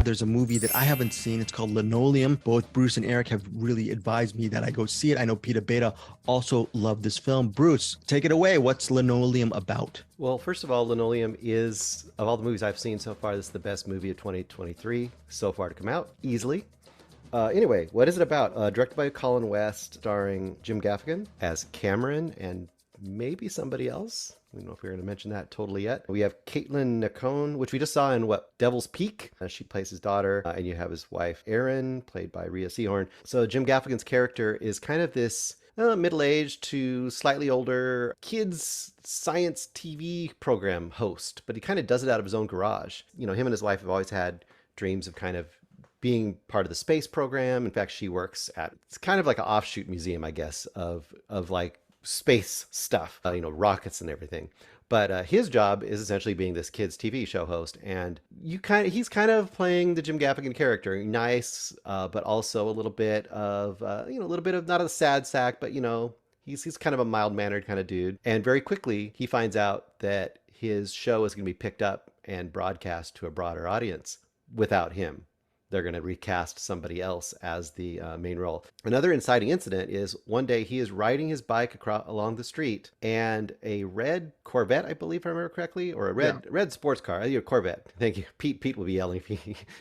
There's a movie that I haven't seen. It's called Linoleum. Both Bruce and Eric have really advised me that I go see it. I know Peter Beta also loved this film. Bruce, take it away. What's Linoleum about? Well, first of all, Linoleum is, of all the movies I've seen so far, this is the best movie of 2023 so far to come out, easily. Anyway, what is it about? Directed by Colin West, starring Jim Gaffigan as Cameron and maybe somebody else. I don't know if we're going to mention that totally yet. We have Caitlin Nacone, which we just saw in Devil's Peak. She plays his daughter, and you have his wife, Erin, played by Rhea Seehorn. So Jim Gaffigan's character is kind of this middle-aged to slightly older kids science TV program host, but he kind of does it out of his own garage. You know, him and his wife have always had dreams of kind of being part of the space program. In fact, she works at, it's kind of like an offshoot museum, I guess, of like space stuff, rockets and everything. But his job is essentially being this kid's TV show host, and he's kind of playing the Jim Gaffigan character, nice, but also a little bit of a little bit of not a sad sack, but he's kind of a mild mannered kind of dude. And very quickly he finds out that his show is going to be picked up and broadcast to a broader audience without him. They're going to recast somebody else as the main role. Another inciting incident is one day he is riding his bike along the street, and a red Corvette, I believe, if I remember correctly, or a red sports car. A Corvette. Thank you. Pete will be yelling.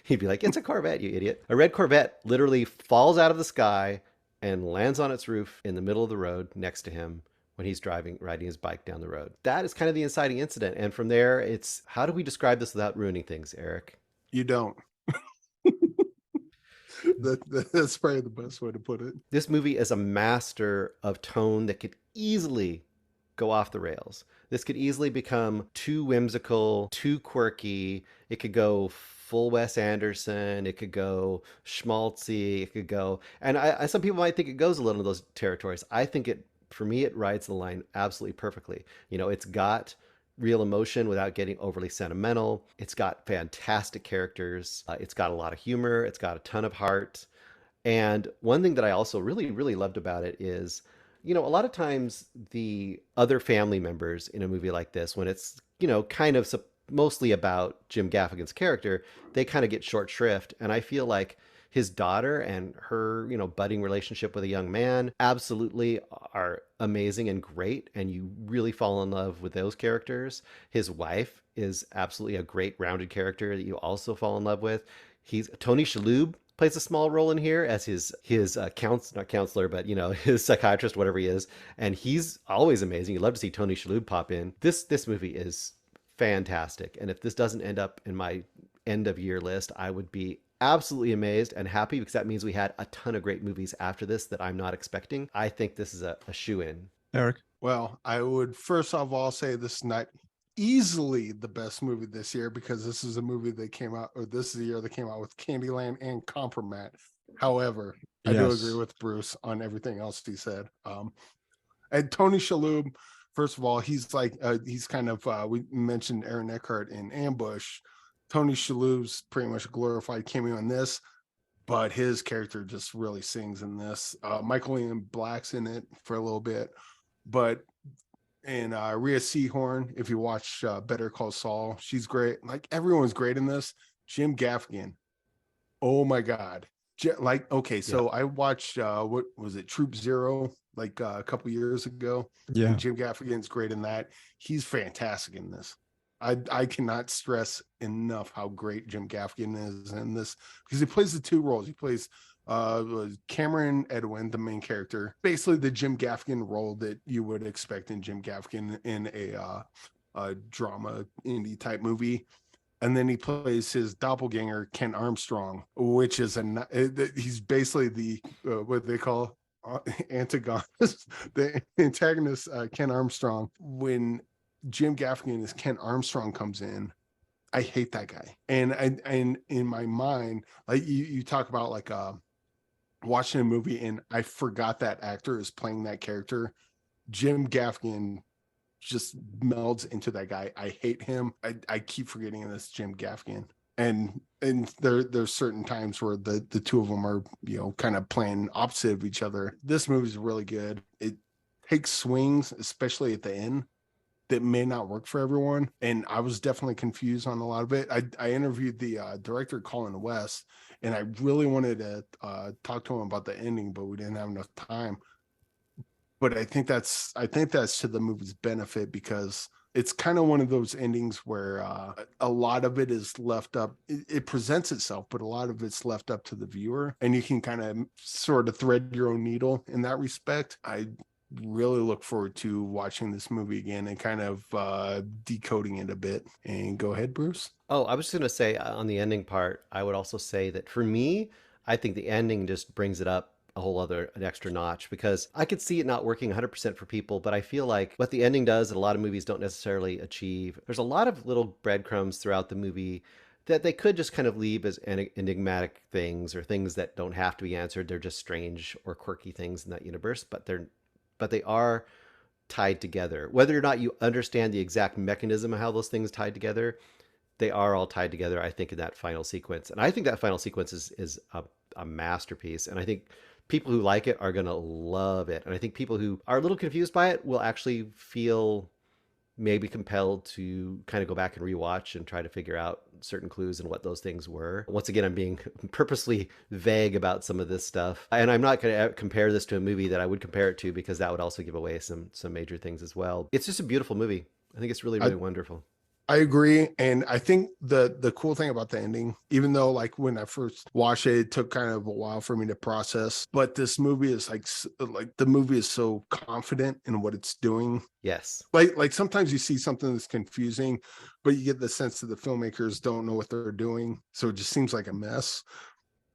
He'd be like, "It's a Corvette, you idiot!" A red Corvette literally falls out of the sky and lands on its roof in the middle of the road next to him when he's riding his bike down the road. That is kind of the inciting incident, and from there, it's how do we describe this without ruining things, Eric? You don't. That's probably the best way to put it. This movie is a master of tone that could easily go off the rails. This could easily become too whimsical, too quirky. It could go full Wes Anderson. It could go schmaltzy. It could go, and some people might think it goes a little in those territories. I think for me, it rides the line absolutely perfectly. It's got real emotion without getting overly sentimental. It's got fantastic characters. It's got a lot of humor. It's got a ton of heart. And one thing that I also really, really loved about it is, a lot of times the other family members in a movie like this, when it's, kind of mostly about Jim Gaffigan's character, they kind of get short shrift. And I feel like his daughter and her, budding relationship with a young man absolutely are amazing and great. And you really fall in love with those characters. His wife is absolutely a great rounded character that you also fall in love with. Tony Shalhoub plays a small role in here as his not counselor, but his psychiatrist, whatever he is. And he's always amazing. You love to see Tony Shalhoub pop in. This movie is fantastic. And if this doesn't end up in my end of year list, I would be absolutely amazed and happy, because that means we had a ton of great movies after this that I'm not expecting. I think this is a shoe-in. Eric? Well, I would first of all say this is not easily the best movie this year, because this is a movie that came out, or this is the year that came out with Candyland and Compromat. However, I do agree with Bruce on everything else he said. And Tony Shalhoub, first of all, he's like, he's kind of, we mentioned Aaron Eckhart in Ambush. Tony Shalhoub's pretty much a glorified cameo in this, but his character just really sings in this. Michael Ian Black's in it for a little bit, and Rhea Seehorn, if you watch Better Call Saul, she's great. Like, everyone's great in this. Jim Gaffigan, oh my God. So I watched, what was it, Troop Zero, like a couple years ago. Yeah. And Jim Gaffigan's great in that. He's fantastic in this. I cannot stress enough how great Jim Gaffigan is in this, because he plays the two roles. He plays Cameron Edwin, the main character, basically the Jim Gaffigan role that you would expect in Jim Gaffigan in a drama indie type movie. And then he plays his doppelganger, Ken Armstrong, which is he's basically the what they call antagonist, the antagonist, Ken Armstrong. When Jim Gaffigan as Ken Armstrong comes in, I hate that guy. And in my mind, like you talk about like watching a movie and I forgot that actor is playing that character. Jim Gaffigan just melds into that guy. I hate him. I keep forgetting this Jim Gaffigan. And there's certain times where the two of them are, kind of playing opposite of each other. This movie's really good. It takes swings, especially at the end, that may not work for everyone. And I was definitely confused on a lot of it. I interviewed the director, Colin West, and I really wanted to talk to him about the ending, but we didn't have enough time. But I think that's to the movie's benefit, because it's kind of one of those endings where a lot of it is left up. It presents itself, but a lot of it's left up to the viewer, and you can kind of sort of thread your own needle in that respect. I really look forward to watching this movie again and kind of decoding it a bit. And go ahead, Bruce. Oh, I was just going to say on the ending part, I would also say that for me, I think the ending just brings it up a whole other, an extra notch, because I could see it not working 100% for people, but I feel like what the ending does that a lot of movies don't necessarily achieve, there's a lot of little breadcrumbs throughout the movie that they could just kind of leave as enigmatic things, or things that don't have to be answered. They're just strange or quirky things in that universe, but they are tied together. Whether or not you understand the exact mechanism of how those things tied together, they are all tied together, I think, in that final sequence. And I think that final sequence is a masterpiece. And I think people who like it are going to love it. And I think people who are a little confused by it will actually feel maybe compelled to kind of go back and rewatch and try to figure out certain clues and what those things were. Once again, I'm being purposely vague about some of this stuff. And I'm not going to compare this to a movie that I would compare it to, because that would also give away some major things as well. It's just a beautiful movie. I think it's really, really wonderful. I agree. And I think the cool thing about the ending, even though like when I first watched it, it took kind of a while for me to process, but this movie is like the movie is so confident in what it's doing. Yes. Like sometimes you see something that's confusing, but you get the sense that the filmmakers don't know what they're doing. So it just seems like a mess.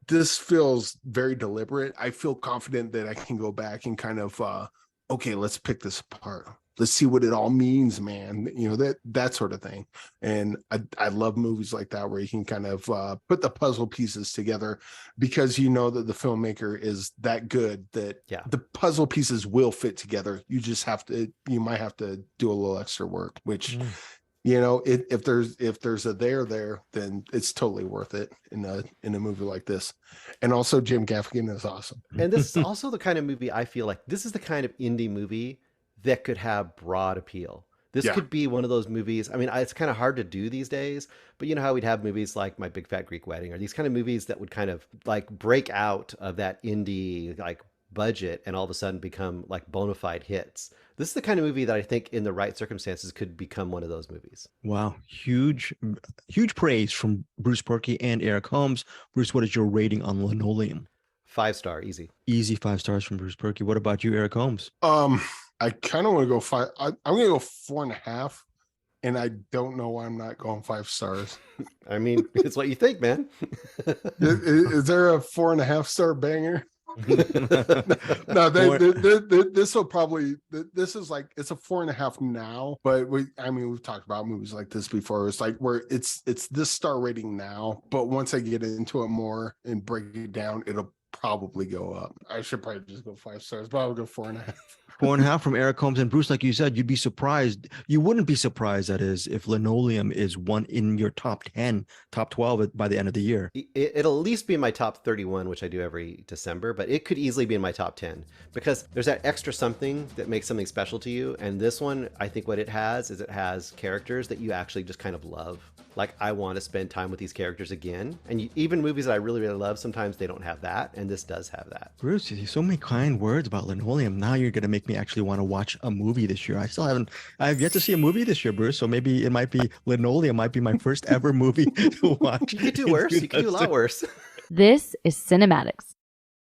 This feels very deliberate. I feel confident that I can go back and kind of, okay, let's pick this apart. Let's see what it all means, man. You know, that sort of thing. And I love movies like that, where you can kind of put the puzzle pieces together, because you know that the filmmaker is that good that the puzzle pieces will fit together. You just you might have to do a little extra work, which, you know, if there's a there, then it's totally worth it in a movie like this. And also Jim Gaffigan is awesome. And this is also the kind of movie I feel like this is the kind of indie movie that could have broad appeal. This could be one of those movies. I mean, it's kind of hard to do these days, but you know how we'd have movies like My Big Fat Greek Wedding, or these kind of movies that would kind of like break out of that indie like budget and all of a sudden become like bona fide hits. This is the kind of movie that I think in the right circumstances could become one of those movies. Wow. Huge praise from Bruce Purkey and Eric Holmes. Bruce, what is your rating on Linoleum? 5-star, easy. Easy 5 stars from Bruce Purkey. What about you, Eric Holmes? I kind of want to go 5. I'm going to go 4.5, and I don't know why I'm not going 5 stars. I mean, it's what you think, man. is there a 4.5-star banger? No, this will probably, this is like, it's a 4.5 now, but we've talked about movies like this before. It's like where it's this star rating now, but once I get into it more and break it down, it'll probably go up. I should probably just go 5 stars, but I'll go 4.5. 4.5 from Eric Holmes. And Bruce, like you said, you'd be surprised. You wouldn't be surprised, that is, if Linoleum is one in your top 10, top 12 by the end of the year. It'll at least be in my top 31, which I do every December, but it could easily be in my top 10, because there's that extra something that makes something special to you. And this one, I think what it has is it has characters that you actually just kind of love. Like, I want to spend time with these characters again. And even movies that I really, really love, sometimes they don't have that. And this does have that. Bruce, so many kind words about Linoleum. Now you're going to make me actually want to watch a movie this year. I have yet to see a movie this year, Bruce. So maybe it might be Linoleum might be my first ever movie to watch. You could do worse. You could do a lot worse. This is CinemAddicts.